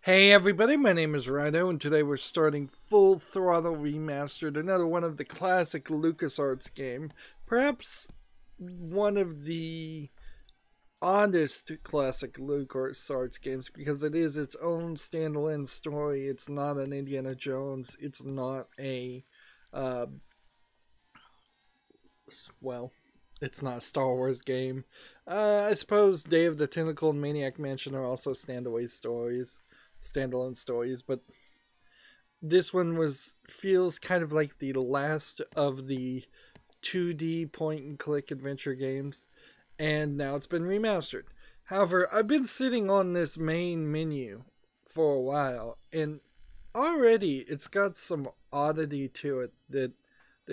Hey everybody, my name is Rydo, and today we're starting Full Throttle Remastered, another one of the classic LucasArts game. Perhaps one of the oddest classic LucasArts games, because it is its own standalone story. It's not an Indiana Jones, it's not a, well, it's not a Star Wars game. I suppose Day of the Tentacle and Maniac Mansion are also standalone stories, but this one feels kind of like the last of the 2D point and click adventure games, and now it's been remastered. However, I've been sitting on this main menu for a while, and already it's got some oddity to it that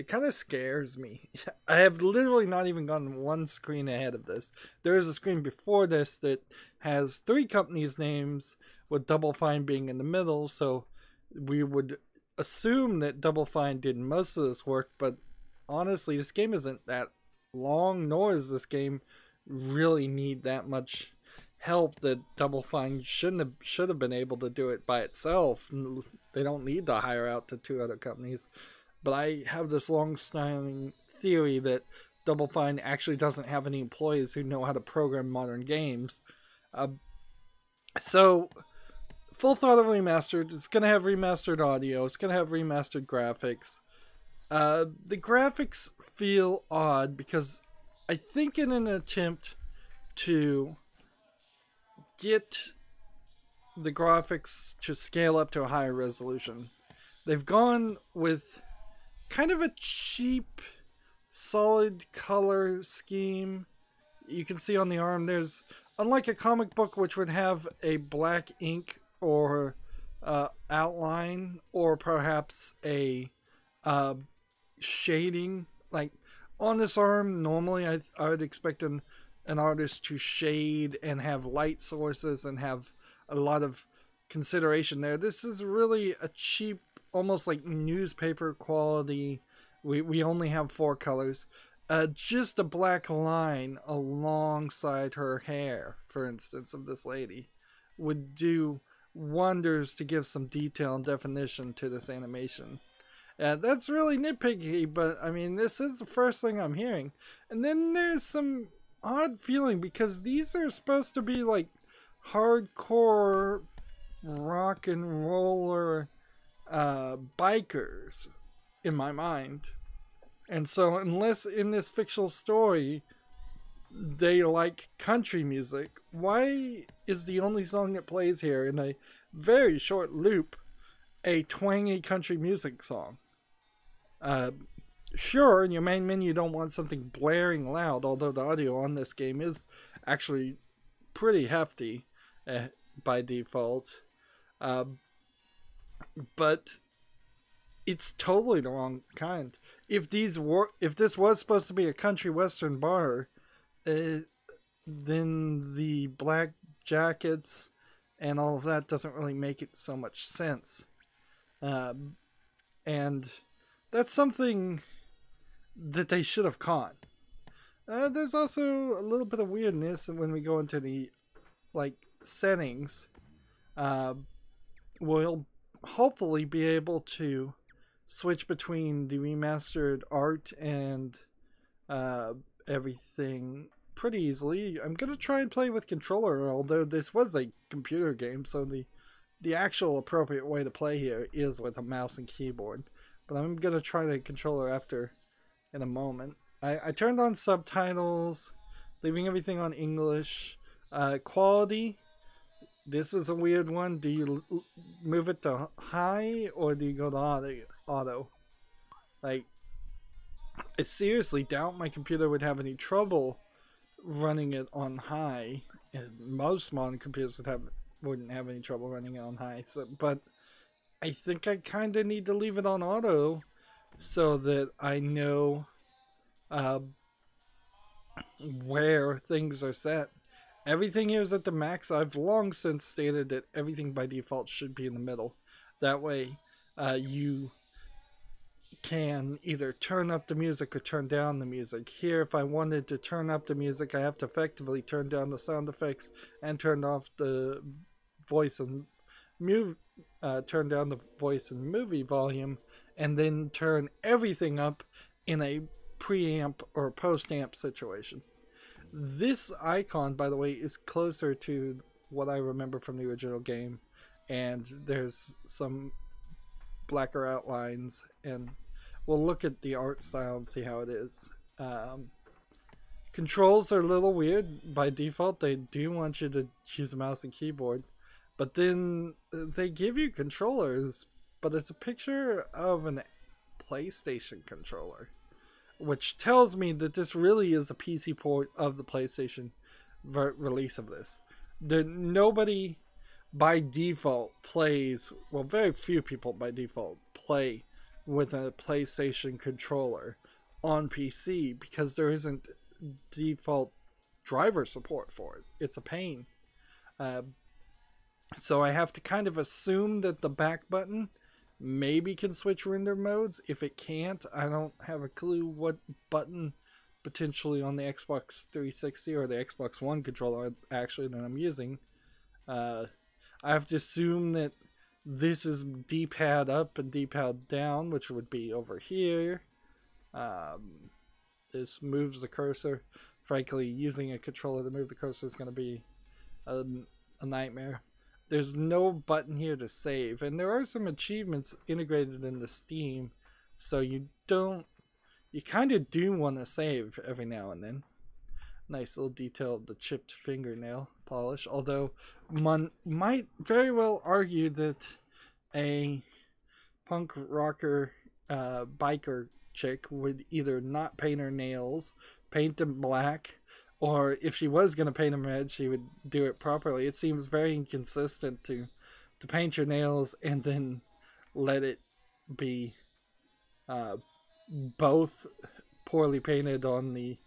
kind of scares me. I have literally not even gotten one screen ahead of this. There is a screen before this that has three companies' names, with Double Fine being in the middle, so we would assume that Double Fine did most of this work, but honestly, this game isn't that long, nor does this game really need that much help that Double Fine should have been able to do it by itself. They don't need to hire out to two other companies. But I have this long-standing theory that Double Fine actually doesn't have any employees who know how to program modern games. So, Full Throttle Remastered, it's going to have remastered audio, it's going to have remastered graphics. The graphics feel odd because I think in an attempt to get the graphics to scale up to a higher resolution, they've gone with kind of a cheap, solid color scheme. You can see on the arm, there's, unlike a comic book which would have a black ink or outline, or perhaps a shading, like on this arm, normally I would expect an artist to shade and have light sources and have a lot of consideration there. This is really a cheap, almost like newspaper quality. We only have four colors. Just a black line alongside her hair, for instance, of this lady, would do wonders to give some detail and definition to this animation. That's really nitpicky, but I mean, this is the first thing I'm hearing. And then there's some odd feeling, because these are supposed to be like hardcore rock and roller bikers in my mind. And so unless in this fictional story they like country music, why is the only song that plays here in a very short loop a twangy country music song? Sure, in your main menu you don't want something blaring loud, although the audio on this game is actually pretty hefty by default. But it's totally the wrong kind. If this was supposed to be a country western bar, then the black jackets and all of that doesn't really make it so much sense. And that's something that they should have caught. There's also a little bit of weirdness when we go into the settings. We'll hopefully be able to switch between the remastered art and everything pretty easily. I'm gonna try and play with controller, although this was a computer game, so the actual appropriate way to play here is with a mouse and keyboard. But I'm gonna try the controller after in a moment. I turned on subtitles, leaving everything on English. Quality, this is a weird one. Do you move it to high or do you go to auto? Like, I seriously doubt my computer would have any trouble running it on high, and most modern computers wouldn't have any trouble running it on high. So, but I think I kind of need to leave it on auto so that I know where things are set. Everything here is at the max. I've long since stated that everything by default should be in the middle. That way, you can either turn up the music or turn down the music. Here, if I wanted to turn up the music, I have to effectively turn down the sound effects and turn off the voice and turn down the voice and movie volume, and then turn everything up in a preamp or post-amp situation. This icon, by the way, is closer to what I remember from the original game, and there's some blacker outlines, and we'll look at the art style and see how it is. Controls are a little weird. By default, they do want you to use a mouse and keyboard, but then they give you controllers, but it's a picture of an PlayStation controller, which tells me that this really is a PC port of the PlayStation release of this. Nobody by default plays, well, very few people by default play with a PlayStation controller on PC because there isn't default driver support for it. It's a pain. So I have to kind of assume that the back button maybe can switch render modes. If it can't, I don't have a clue what button potentially on the Xbox 360 or the Xbox One controller actually that I'm using. I have to assume that this is D-pad up and D-pad down, which would be over here. This moves the cursor. Frankly, using a controller to move the cursor is going to be a nightmare. There's no button here to save, and there are some achievements integrated into Steam, so you kind of do want to save every now and then. Nice little detail of the chipped fingernail polish, although one might very well argue that a punk rocker biker chick would either not paint her nails, paint them black, or if she was going to paint them red, she would do it properly. It seems very inconsistent to paint your nails and then let it be both poorly painted on the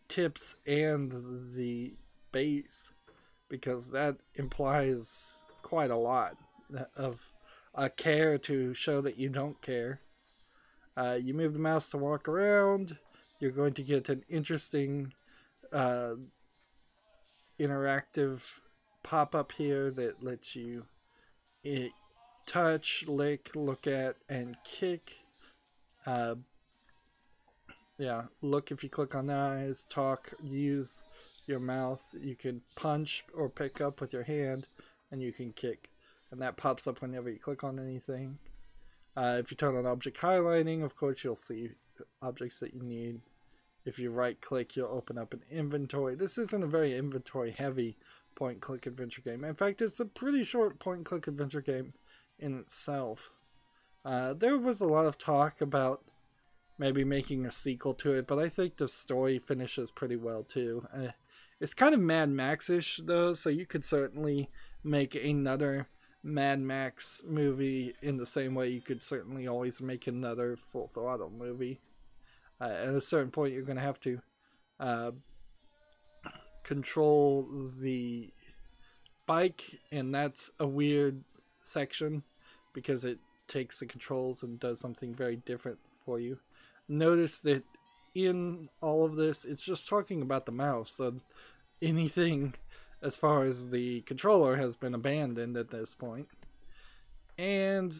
tips and the base, because that implies quite a lot of care to show that you don't care. You move the mouse to walk around. You're going to get an interesting interactive pop-up here that lets you touch, lick, look at, and kick. Yeah, look if you click on the eyes, talk, use your mouth. You can punch or pick up with your hand, and you can kick. And that pops up whenever you click on anything. If you turn on object highlighting, of course you'll see objects that you need. If you right click, you'll open up an inventory. This isn't a very inventory heavy point and click adventure game. In fact, it's a pretty short point and click adventure game in itself. There was a lot of talk about maybe making a sequel to it, but I think the story finishes pretty well too. It's kind of Mad Max-ish though, so you could certainly make another Mad Max movie in the same way you could certainly always make another Full Throttle movie. At a certain point, you're going to have to control the bike, and that's a weird section because it takes the controls and does something very different for you. Notice that in all of this, it's just talking about the mouse, so anything as far as the controller has been abandoned at this point. And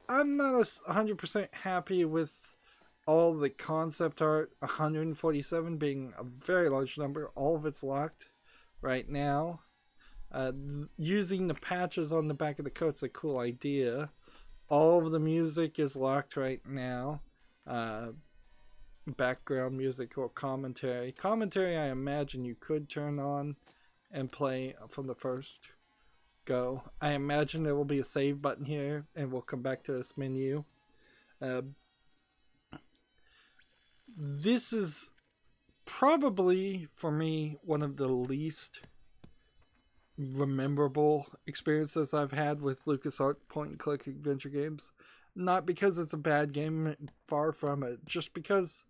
I'm not 100% happy with all the concept art, 147 being a very large number. All of it's locked right now. Using the patches on the back of the coat's a cool idea. All of the music is locked right now. Background music or commentary. Commentary, I imagine you could turn on and play from the first go. I imagine there will be a save button here, and we'll come back to this menu. This is probably, for me, one of the least memorable experiences I've had with LucasArts point-and-click adventure games. Not because it's a bad game, far from it, just because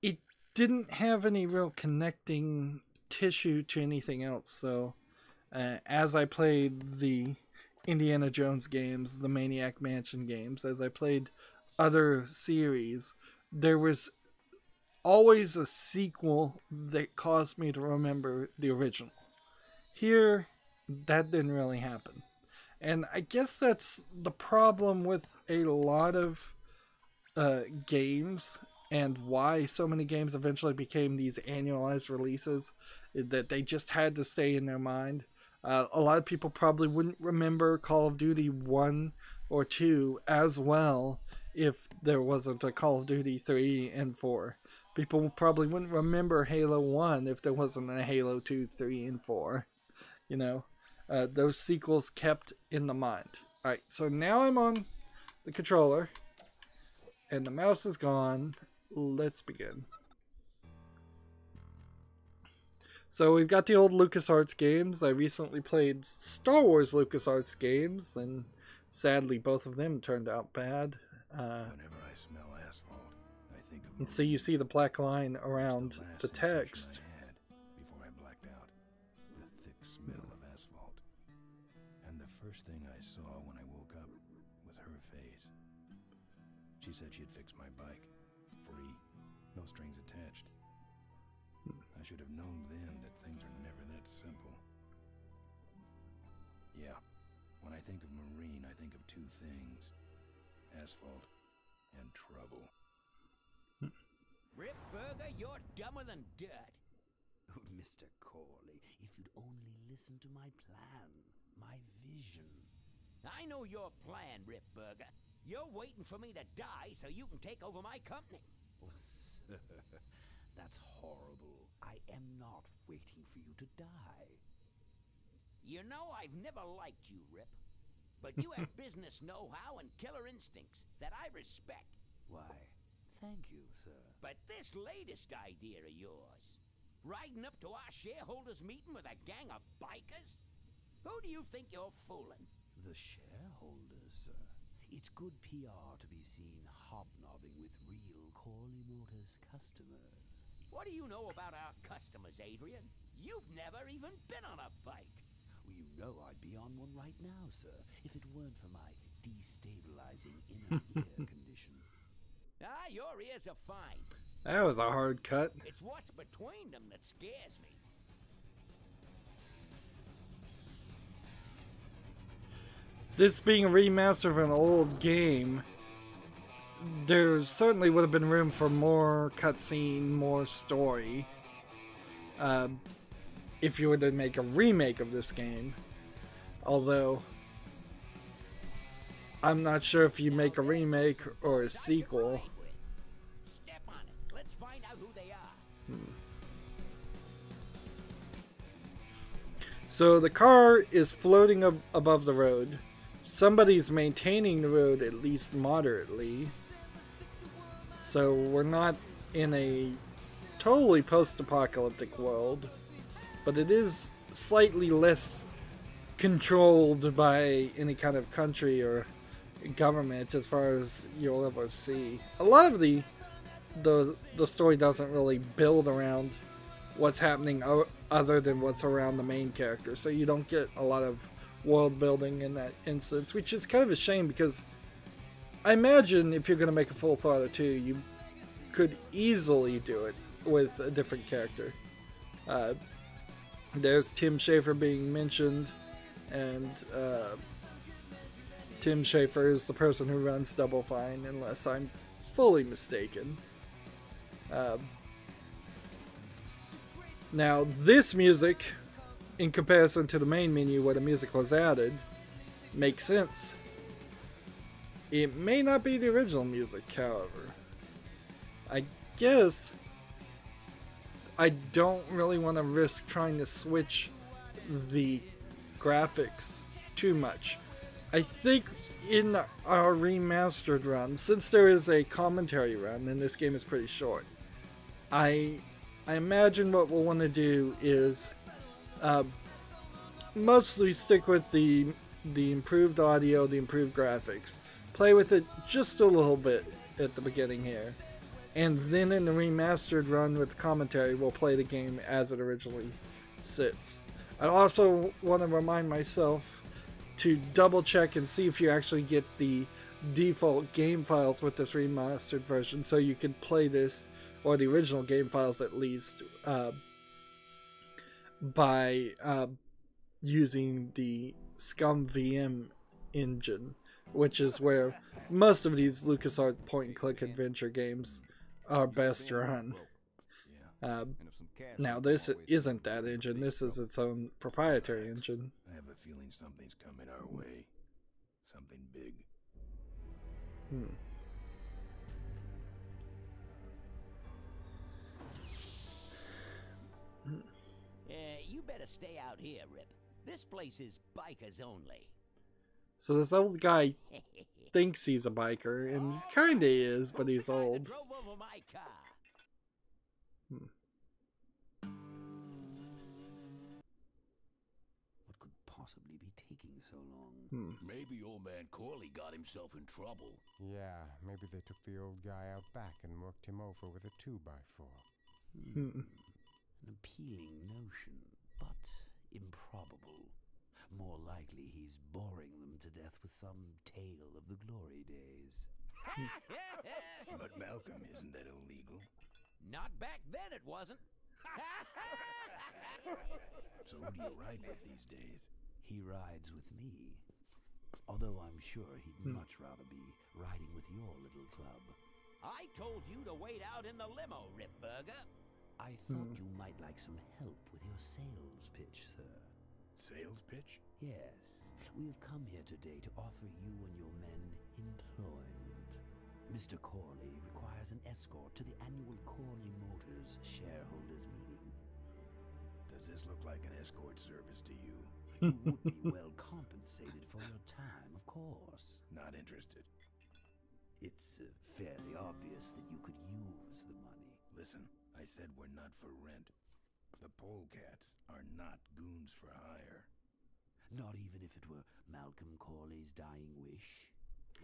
it didn't have any real connecting tissue to anything else. So, as I played the Indiana Jones games, the Maniac Mansion games, as I played other series, there was always a sequel that caused me to remember the original. Here, that didn't really happen. And I guess that's the problem with a lot of games, and why so many games eventually became these annualized releases, that they just had to stay in their mind. A lot of people probably wouldn't remember Call of Duty 1 or 2 as well if there wasn't a Call of Duty 3 and 4. People probably wouldn't remember Halo 1 if there wasn't a Halo 2, 3, and 4. You know, those sequels kept in the mind. Alright, so now I'm on the controller, and the mouse is gone. Let's begin. So we've got the old LucasArts games. I recently played Star Wars LucasArts games, and sadly both of them turned out bad. Whenever I smell asphalt, I think of And so you see the black line around the text. Before I blacked out, the thick smell of asphalt. And the first thing I saw when I woke up was her face. She said she'd fix my bike. Free. No strings attached. I should have known then that things are never that simple. Yeah. When I think of Marine, I think of two things. Asphalt and trouble. Rip Burger, you're dumber than dirt. Mr. Corley, if you'd only listen to my plan, my vision. I know your plan, Rip Burger. You're waiting for me to die so you can take over my company. Oh, sir, that's horrible. I am not waiting for you to die. You know I've never liked you, Rip. But you have business know-how and killer instincts that I respect. Why, thank you, sir. But this latest idea of yours, riding up to our shareholders' meeting with a gang of bikers? Who do you think you're fooling? The shareholders, sir. It's good PR to be seen hobnobbing with real Corley Motors customers. What do you know about our customers, Adrian? You've never even been on a bike. Well, you know I'd be on one right now, sir, if it weren't for my destabilizing inner ear condition. Ah, your ears are fine. That was a hard cut. It's what's between them that scares me. This being a remaster of an old game, there certainly would have been room for more cutscene, more story. If you were to make a remake of this game. Although, I'm not sure if you make a remake or a sequel. Step on it. Let's find out who they are. So the car is floating above the road. Somebody's maintaining the road, at least moderately. So we're not in a totally post-apocalyptic world, but it is slightly less controlled by any kind of country or government as far as you'll ever see. A lot of the story doesn't really build around what's happening other than what's around the main character, so you don't get a lot of world building in that instance, which is kind of a shame, because I imagine if you're going to make a Full Throttle 2, you could easily do it with a different character. There's Tim Schafer being mentioned, and Tim Schafer is the person who runs Double Fine, unless I'm fully mistaken. Now, this music, in comparison to the main menu where the music was added, makes sense. It may not be the original music, however. I guess I don't really want to risk trying to switch the graphics too much. I think in our remastered run, since there is a commentary run and this game is pretty short, I imagine what we'll want to do is mostly stick with the improved audio, the improved graphics, play with it just a little bit at the beginning here, and then in the remastered run with the commentary, we'll play the game as it originally sits. I also want to remind myself to double check and see if you actually get the default game files with this remastered version, so you can play this, or the original game files at least, by using the Scum VM engine, which is where most of these LucasArts point-and-click adventure games are best run. Now, this isn't that engine. This is its own proprietary engine. I have a feeling something's coming our way. Something big. You better stay out here, Rip. This place is bikers only. So this old guy thinks he's a biker, and kinda is, but he's old. Drove over my car. What could possibly be taking so long? Maybe old man Corley got himself in trouble. Yeah, maybe they took the old guy out back and worked him over with a 2x4. An appealing notion, but improbable. More likely he's boring them to death with some tale of the glory days. But Malcolm, isn't that illegal? Not back then, it wasn't. So who do you ride with these days? He rides with me. Although I'm sure he'd much rather be riding with your little club. I told you to wait out in the limo, Ripburger. I thought you might like some help with your sales pitch, sir. Sales pitch? Yes, we have come here today to offer you and your men employment. Mr. Corley requires an escort to the annual Corley Motors shareholders meeting. Does this look like an escort service to you? You would be well compensated for your time, of course. Not interested. It's fairly obvious that you could use the money. Listen, I said we're not for rent. The Polecats are not goons for hire. Not even if it were Malcolm Corley's dying wish?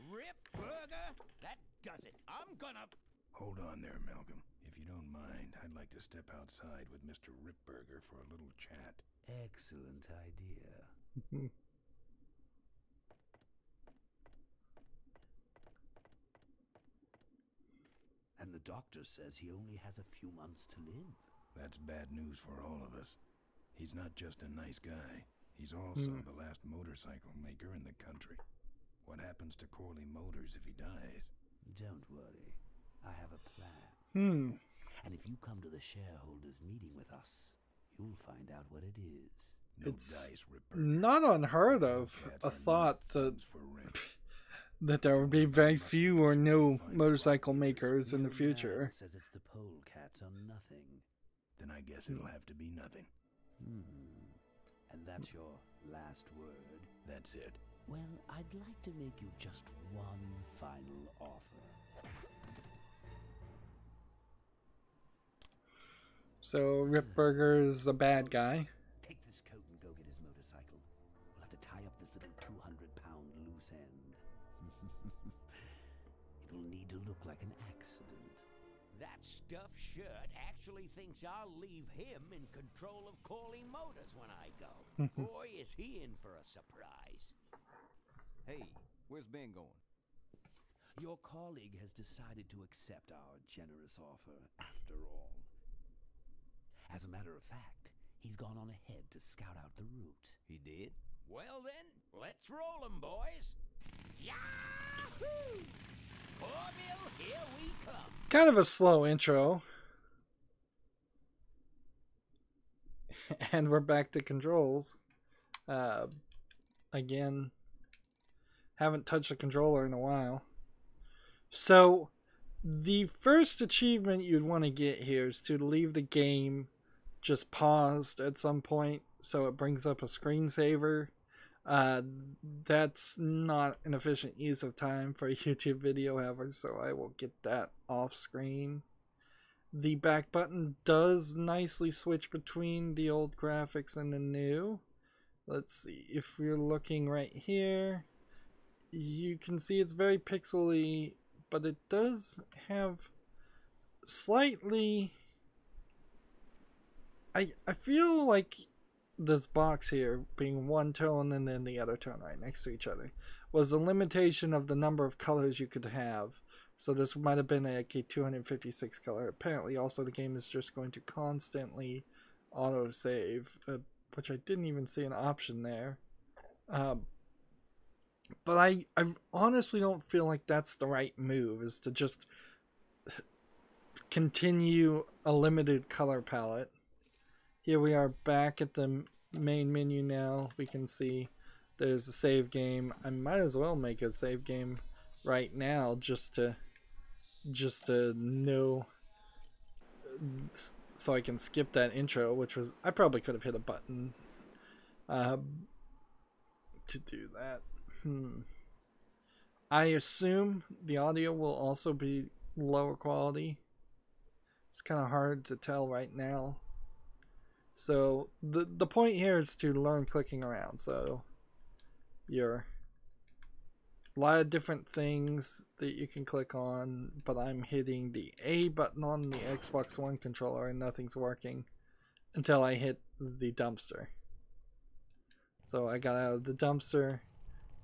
Ripburger, that does it. I'm gonna... Hold on there, Malcolm. If you don't mind, I'd like to step outside with Mr. Ripburger for a little chat. Excellent idea. And the doctor says he only has a few months to live. That's bad news for all of us. He's not just a nice guy. He's also the last motorcycle maker in the country. What happens to Corley Motors if he dies? Don't worry. I have a plan. Hmm. And if you come to the shareholders meeting with us, you'll find out what it is. No It's dice, Ripburger. not unheard of Polecats a are thought not that funds for rent. that there would be very few or no motorcycle makers in the Your future. man says it's the Polecats or nothing. Then I guess it'll have to be nothing. And that's your last word? That's it. Well, I'd like to make you just one final offer. So Ripburger's a bad guy. Take this coat and go get his motorcycle. We'll have to tie up this little 200-pound loose end. It will need to look like an accident. That stuffed shirt actually thinks I'll leave him in control of Corley Motors when I go. Boy, is he in for a surprise. Hey, where's Ben going? Your colleague has decided to accept our generous offer after all. As a matter of fact, he's gone on ahead to scout out the route. He did? Well then, let's roll 'em, boys. Yahoo! Corville, here we come. Kind of a slow intro. And we're back to controls. Again, haven't touched a controller in a while. So, the first achievement you'd want to get here is to leave the game just paused at some point so it brings up a screensaver. That's not an efficient use of time for a YouTube video, however, so I will get that off screen. The back button does nicely switch between the old graphics and the new. Let's see, if we're looking right here, you can see it's very pixely, but it does have slightly... I feel like this box here, being one tone and then the other tone right next to each other, was a limitation of the number of colors you could have. So this might have been like a 256 color. Apparently also the game is just going to constantly autosave, which I didn't even see an option there. But I honestly don't feel like that's the right move, is to just continue a limited color palette. Here we are back at the main menu now. We can see there's a save game. I might as well make a save game right now just to know, so I can skip that intro, which was, I probably could have hit a button to do that. I assume the audio will also be lower quality. It's kind of hard to tell right now. So the point here is to learn clicking around. So you're a lot of different things that you can click on, but I'm hitting the A button on the Xbox One controller and nothing's working until I hit the dumpster. So I got out of the dumpster.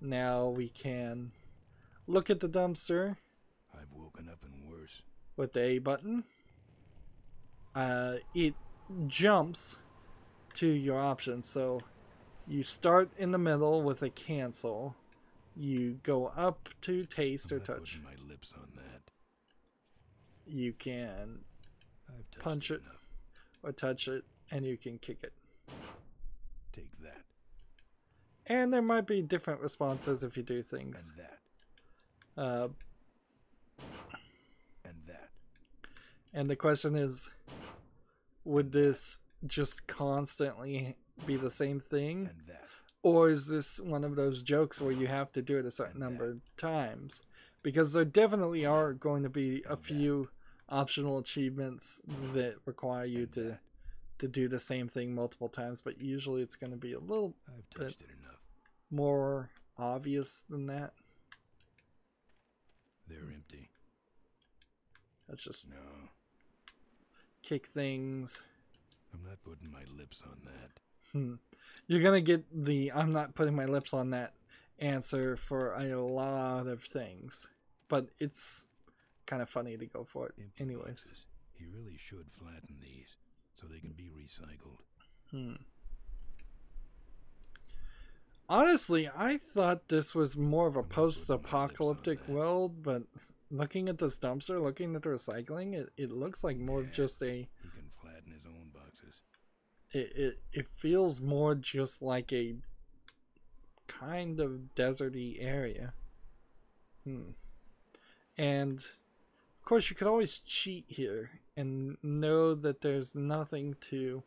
Now we can look at the dumpster. I've woken up and worse. With the A button. It jumps to your options. So you start in the middle with a cancel. You go up to taste or touch. My lips on that. You can punch it or touch it, and you can kick it. Take that. And there might be different responses if you do things. And that. And that. And the question is, would this just constantly be the same thing? And that. Or is this one of those jokes where you have to do it a certain number of times? Because there definitely are going to be a few optional achievements that require you to do the same thing multiple times, but usually it's going to be a little bit more obvious than that. They're empty. Let's just no. Kick things. I'm not putting my lips on that. You're going to get the I'm not putting my lips on that answer for a lot of things. But it's kind of funny to go for it anyways. Boxes. He really should flatten these so they can be recycled. Honestly, I thought this was more of a post-apocalyptic world, but looking at this dumpster, looking at the recycling, it looks like more of just a... He can flatten his own boxes. It feels more just like a kind of deserty area. And of course you could always cheat here and know that there's nothing to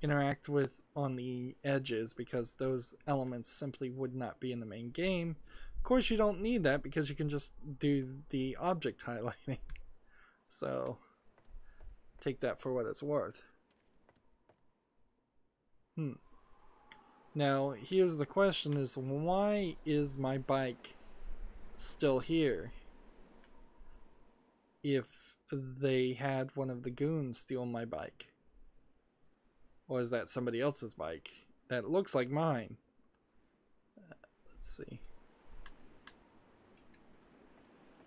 interact with on the edges because those elements simply would not be in the main game. Of course you don't need that because you can just do the object highlighting. So take that for what it's worth. Now here's the question, is why is my bike still here if they had one of the goons steal my bike? Or is that somebody else's bike? That looks like mine. Let's see.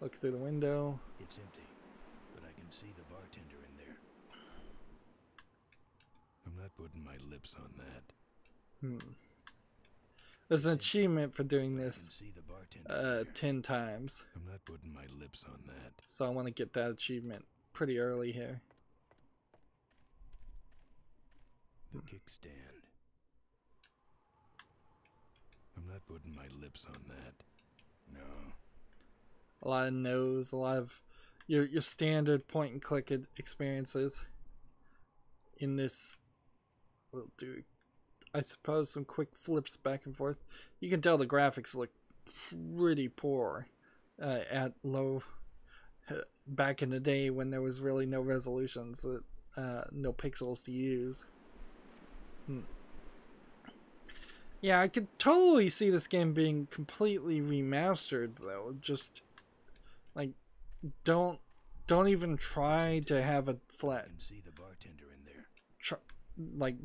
Look through the window. It's empty, but I can see the bartender in there. I'm not putting my lips on that. There's an achievement for doing this 10 times. I'm not putting my lips on that. So I want to get that achievement pretty early here. The kickstand. I'm not putting my lips on that. No. A lot of no's, a lot of your standard point and click experiences. In this, we'll do, I suppose, some quick flips back and forth. You can tell the graphics look pretty poor at low. Back in the day when there was really no resolutions, no pixels to use. Yeah, I could totally see this game being completely remastered though. Just like don't even try to have a flat. I can see the bartender in there.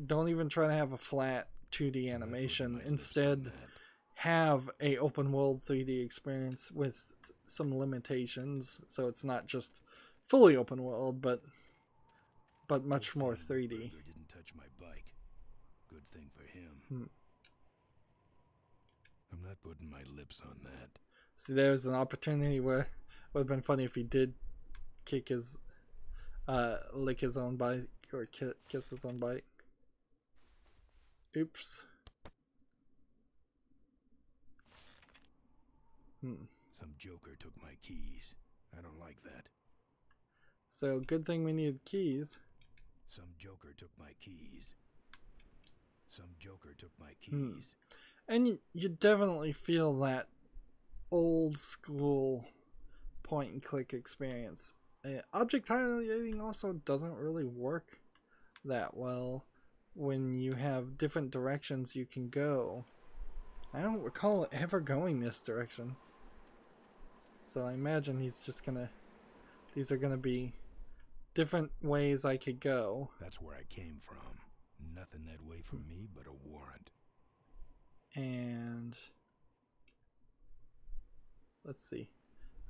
Don't even try to have a flat 2D animation. Instead, have a open world 3D experience with some limitations, so it's not just fully open world, but much more 3D. Didn't touch my bike. Good thing for him. not putting my lips on that. See, there's an opportunity where it would have been funny if he did kick his, lick his own bike or kiss his own bike. Oops. Some joker took my keys. I don't like that. So good thing we needed keys. Some joker took my keys. Some joker took my keys. And you definitely feel that old school point and click experience. Object highlighting also doesn't really work that well when you have different directions you can go. I don't recall it ever going this direction. So I imagine he's just gonna... These are gonna be different ways I could go. That's where I came from. Nothing that way for me but a warrant. And... let's see.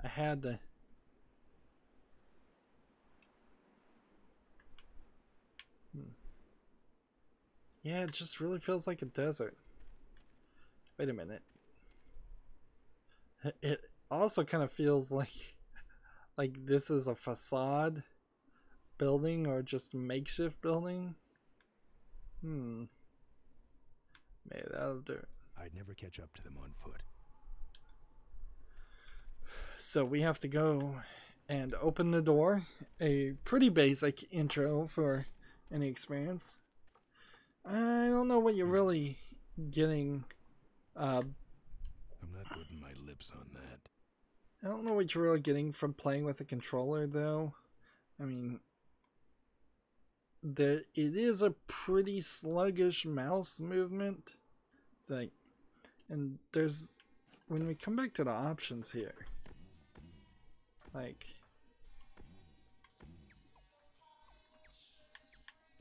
I had to... Yeah, it just really feels like a desert. Wait a minute. It also kind of feels like this is a facade building or just makeshift building. Maybe that'll do it. I'd never catch up to them on foot. So we have to go and open the door. A pretty basic intro for any experience. I don't know what you're really getting. I'm not putting my lips on that. I don't know what you're really getting from playing with a controller, though. I mean, it is a pretty sluggish mouse movement. And there's, when we come back to the options here,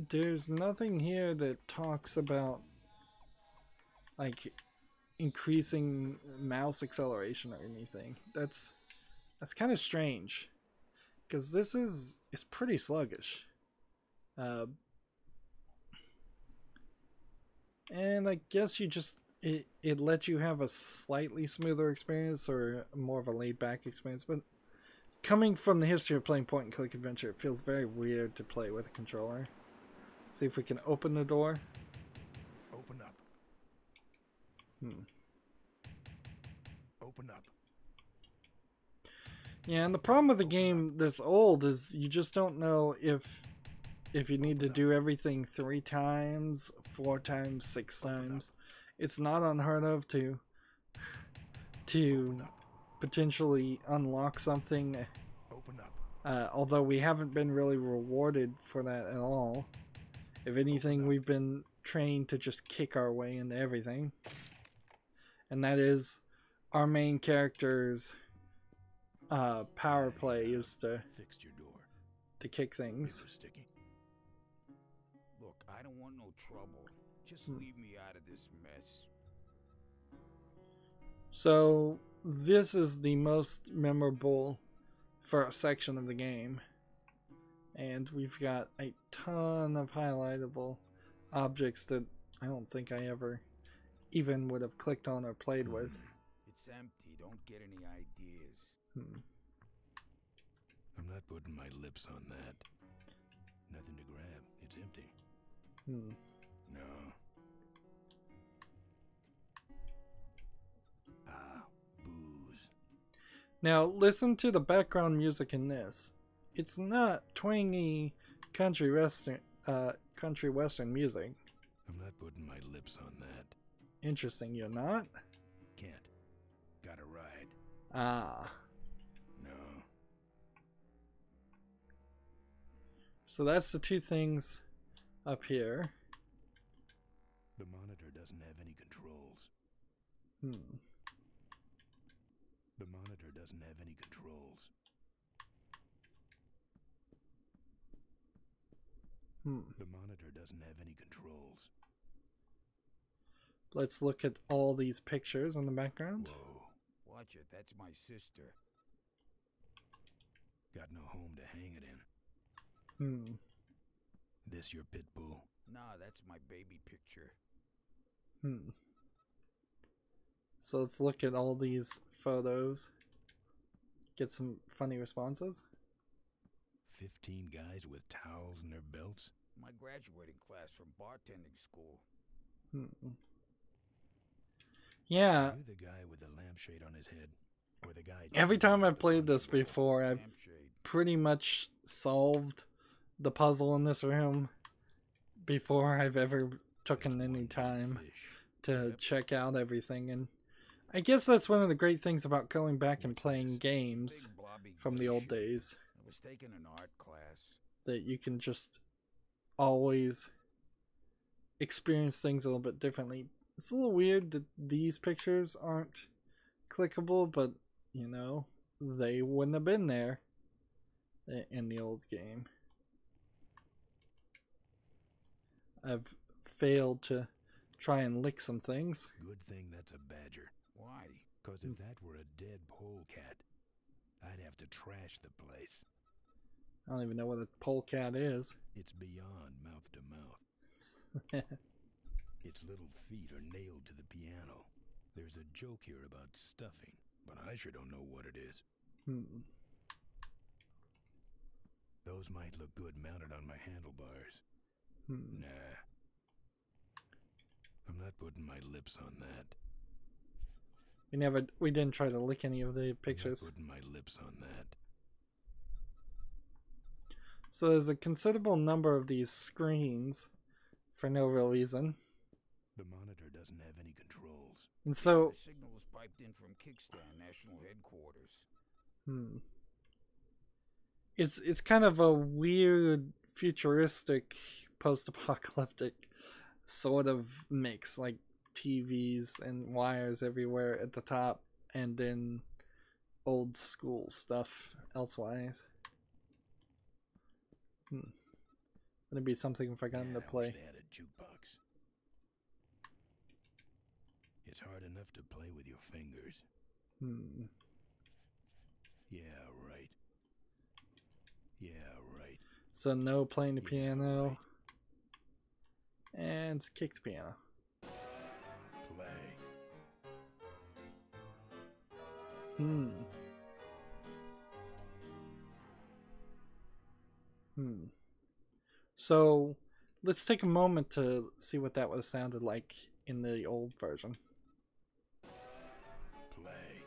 there's nothing here that talks about increasing mouse acceleration or anything. That's kind of strange, because this is pretty sluggish. And I guess you just it lets you have a slightly smoother experience or more of a laid back experience, but coming from the history of playing point and click adventure, it feels very weird to play with a controller. See if we can open the door. Open up. Open up. Yeah, and the problem with a game this old is you just don't know if you need to do everything 3 times, 4 times, 6 times. It's not unheard of to potentially unlock something. Open up. Although we haven't been really rewarded for that at all. If anything, we've been trained to just kick our way into everything. And that is our main character's power play is to fix your door. To kick things. Look, I don't want no trouble. Just leave me out of this mess. So this is the most memorable first section of the game. And we've got a ton of highlightable objects that I don't think I ever even would have clicked on or played with. It's empty. Don't get any ideas. I'm not putting my lips on that. Nothing to grab. It's empty. No. Booze. Now listen to the background music in this. It's not twangy country western music. I'm not putting my lips on that. Interesting, you're not? Can't. Gotta ride. No. So that's the 2 things up here. The monitor doesn't have any controls. The monitor doesn't have any controls. The monitor doesn't have any controls. Let's look at all these pictures in the background. Whoa. Watch it. That's my sister. Got no home to hang it in. This your pit bull? Nah, that's my baby picture. So let's look at all these photos. Get some funny responses. 15 guys with towels in their belts? My graduating class from bartending school. Yeah. Are you the guy with the lampshade on his head? Or the guy... Every time I've played this before, I've pretty much solved the puzzle in this room before I've ever taken any time to check out everything. And I guess that's one of the great things about going back and playing games from the old days. I was taking an art class. That you can just always experience things a little bit differently. It's a little weird that these pictures aren't clickable, but you know, they wouldn't have been there in the old game. I've failed to try and lick some things. Good thing that's a badger. Why? Because if that were a dead polecat, I'd have to trash the place. I don't even know what a polecat is. It's beyond mouth to mouth. Its little feet are nailed to the piano. There's a joke here about stuffing, but I sure don't know what it is. Those might look good mounted on my handlebars. Nah. I'm not putting my lips on that. We didn't try to lick any of the pictures. I'm not putting my lips on that. So there's a considerable number of these screens for no real reason. The monitor doesn't have any controls. And so The signal was piped in from Kickstand National Headquarters. It's kind of a weird futuristic post-apocalyptic sort of mix, like TVs and wires everywhere at the top, and then old school stuff elsewise. Would it be something if I got him to play? I wish they had a jukebox. It's hard enough to play with your fingers. Yeah, right. Yeah, right. So no playing the piano. Right. And kick the piano. Play. So let's take a moment to see what that would have sounded like in the old version. Play.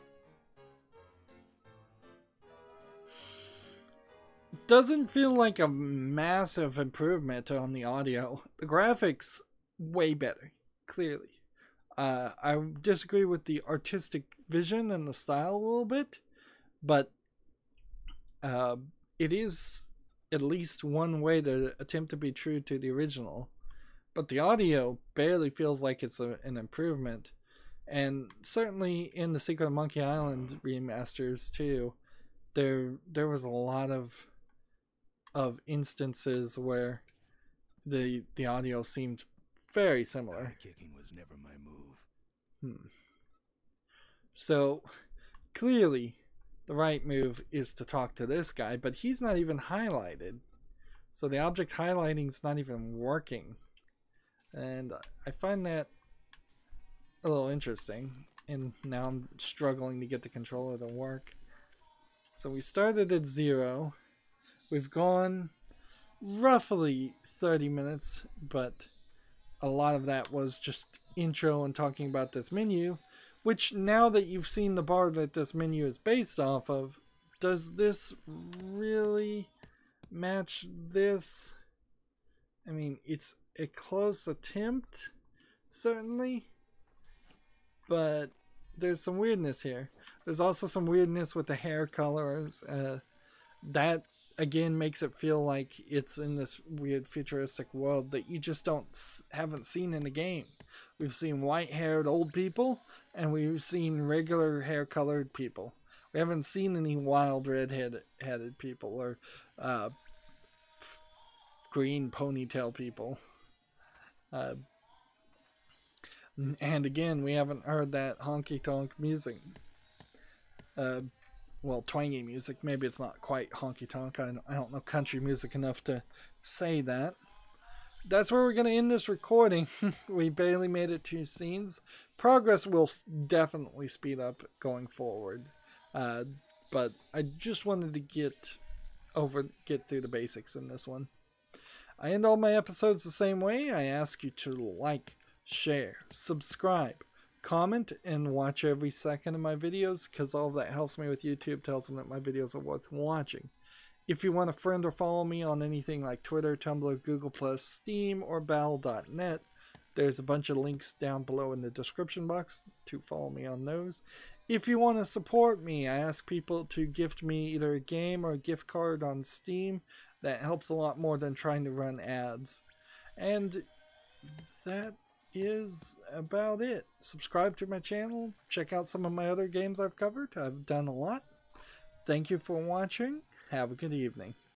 Doesn't feel like a massive improvement on the audio. The graphics, way better, clearly. I disagree with the artistic vision and the style a little bit, but it is at least one way to attempt to be true to the original. But the audio barely feels like it's an improvement. And certainly in the Secret of Monkey Island remasters too, there was a lot of instances where the audio seemed very similar. High kicking was never my move. So clearly the right move is to talk to this guy, but he's not even highlighted. So the object highlighting is not even working. And I find that a little interesting. And now I'm struggling to get the controller to work. So we started at 0. We've gone roughly 30 minutes, but a lot of that was just intro and talking about this menu, which now that you've seen the bar that this menu is based off of, does this really match this? I mean, it's a close attempt, certainly, but there's some weirdness here. There's also some weirdness with the hair colors. That again makes it feel like it's in this weird futuristic world that you just haven't seen in the game. We've seen white-haired old people, and we've seen regular hair-colored people. We haven't seen any wild red-headed people or green ponytail people. And again, we haven't heard that honky-tonk music. Well, twangy music. Maybe it's not quite honky-tonk. I don't know country music enough to say that. that's where we're going to end this recording. We barely made it 2 scenes. Progress will definitely speed up going forward. But I just wanted to get through the basics in this one. I end all my episodes the same way. I ask you to like, share, subscribe, comment, and watch every second of my videos, because all of that helps me with YouTube, tells them that my videos are worth watching. If you want to friend or follow me on anything like Twitter, Tumblr, Google+, Steam, or Battle.net, there's a bunch of links down below in the description box to follow me on those. If you want to support me, I ask people to gift me either a game or a gift card on Steam. That helps a lot more than trying to run ads. And that is about it. Subscribe to my channel. Check out some of my other games I've covered. I've done a lot. Thank you for watching. Have a good evening.